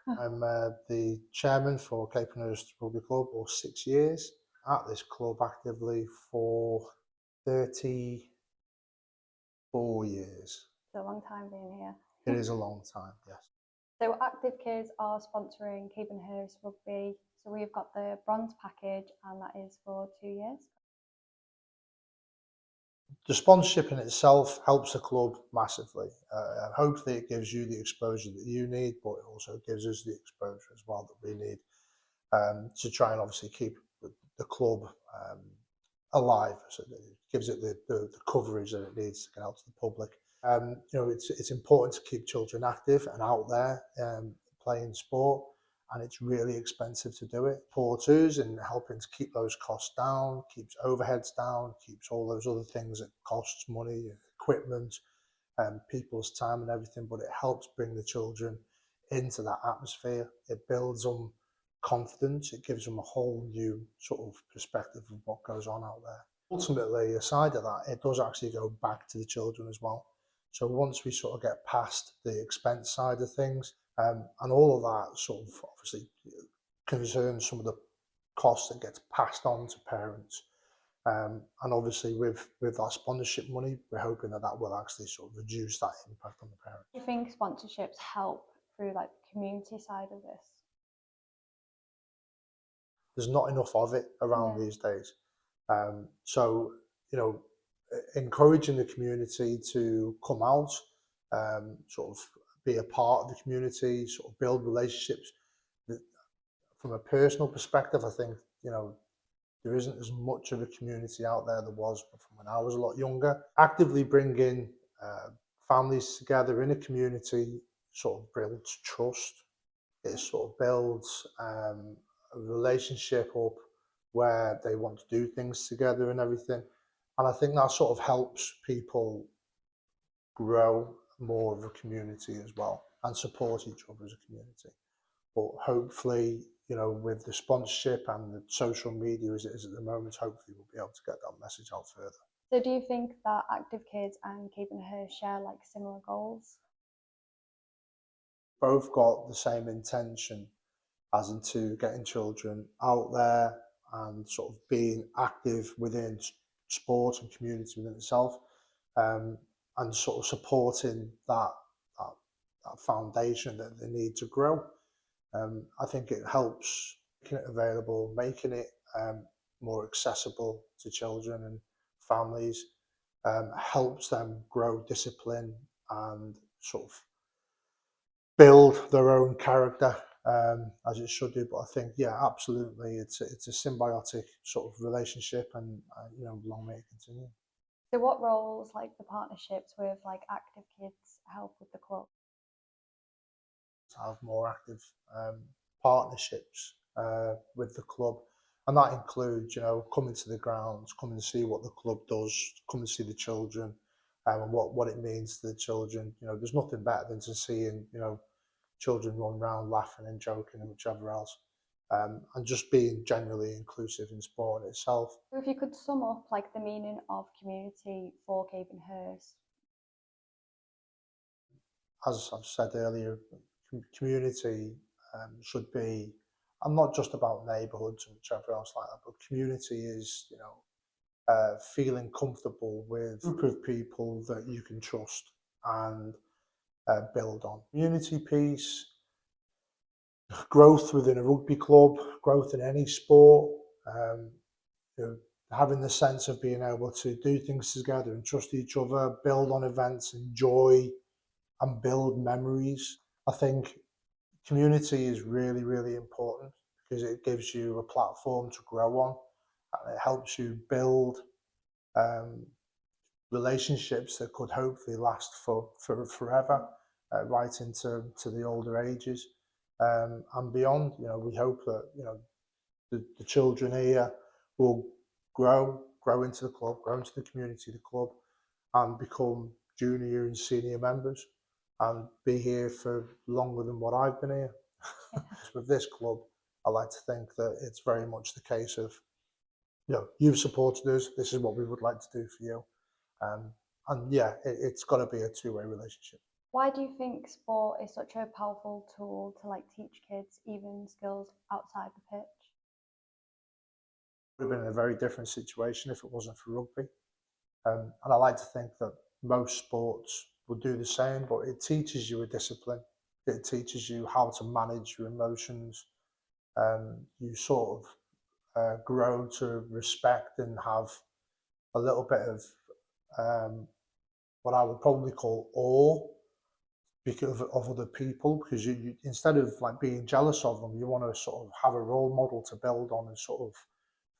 I'm the chairman for Capenhurst Rugby Club for 6 years. At this club actively for 34 years. It's a long time being here. It is a long time, yes. So ActivKids are sponsoring Capenhurst Rugby. So we've got the bronze package, and that is for 2 years. The sponsorship in itself helps the club massively. Hopefully it gives you the exposure that you need, but it also gives us the exposure as well that we need to try and obviously keep the club alive. So it gives it the coverage that it needs to get out to the public. It's important to keep children active and out there playing sport, and it's really expensive to do it. Supporters and helping to keep those costs down, keeps overheads down, keeps all those other things that costs money, equipment, people's time and everything, but it helps bring the children into that atmosphere. It builds them confidence, it gives them a whole new sort of perspective of what goes on out there. Ultimately, aside of that, it does actually go back to the children as well. So once we sort of get past the expense side of things, and all of that sort of obviously concerns some of the costs that gets passed on to parents. And obviously with our sponsorship money, we're hoping that that will actually sort of reduce that impact on the parents. Do you think sponsorships help through like the community side of this? There's not enough of it around these days. So, encouraging the community to come out, sort of be a part of the community, sort of build relationships. From a personal perspective, I think, there isn't as much of a community out there was from when I was a lot younger. Actively bringing families together in a community sort of builds trust. It sort of builds a relationship up where they want to do things together and everything. And I think that sort of helps people grow more of a community as well and support each other as a community. But hopefully, with the sponsorship and the social media as it is at the moment, hopefully we'll be able to get that message out further. So do you think that ActivKids and Capenhurst share like similar goals? Both got the same intention, as into getting children out there and sort of being active within sport and community within itself, and sort of supporting that foundation that they need to grow. I think it helps making it available, making it more accessible to children and families, helps them grow discipline and sort of build their own character, as it should do. But I think, yeah, absolutely, it's a symbiotic sort of relationship, and long may it continue. So what roles like the partnerships with like ActivKids help with the club? To have more active partnerships with the club, and that includes coming to the grounds, coming to see what the club does, come and see the children, and what it means to the children. There's nothing better than to seeing children run around laughing and joking and whichever else, and just being generally inclusive in sport itself. So if you could sum up like the meaning of community for Capenhurst. As I've said earlier, community should be, and not just about neighbourhoods and whichever else like that, but community is, feeling comfortable with a group of people that you can trust and build on. Community piece, growth within a rugby club, growth in any sport, having the sense of being able to do things together and trust each other, build on events, enjoy and build memories. I think community is really, really important because it gives you a platform to grow on, and it helps you build relationships that could hopefully last for forever, right into the older ages, and beyond. We hope that the children here will grow into the club, grow into the community, the club, and become junior and senior members, and be here for longer than what I've been here. With this club, I like to think that it's very much the case of, you've supported us, this is what we would like to do for you. And yeah, it's got to be a two-way relationship. Why do you think sport is such a powerful tool to like teach kids even skills outside the pitch? Would have been in a very different situation if it wasn't for rugby. And I like to think that most sports will do the same, but it teaches you a discipline. It teaches you how to manage your emotions. You sort of grow to respect and have a little bit of um, what I would probably call awe because of other people, because you instead of like being jealous of them, you want to sort of have a role model to build on and sort of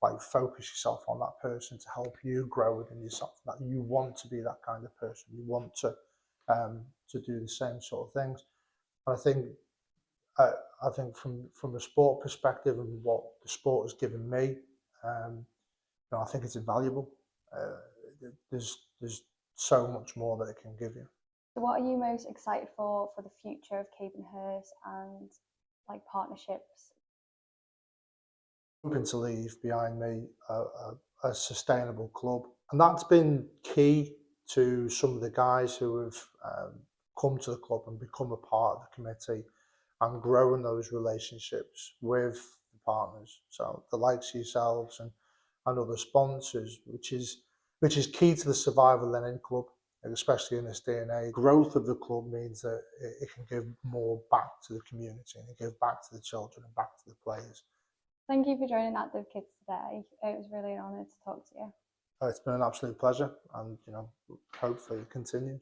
like focus yourself on that person to help you grow within yourself. That you want to be that kind of person. You want to do the same sort of things. And I, I think from a sport perspective and what the sport has given me, I think it's invaluable. There's so much more that it can give you. So what are you most excited for the future of Capenhurst and like partnerships? Hoping to leave behind me a sustainable club, and that's been key to some of the guys who have come to the club and become a part of the committee and growing those relationships with the partners. So the likes of yourselves and other sponsors, which is key to the survival of any club, especially in this day and age. Growth of the club means that it can give more back to the community and give back to the children and back to the players. Thank you for joining ActivKids today. It was really an honour to talk to you. It's been an absolute pleasure, and hopefully it continues.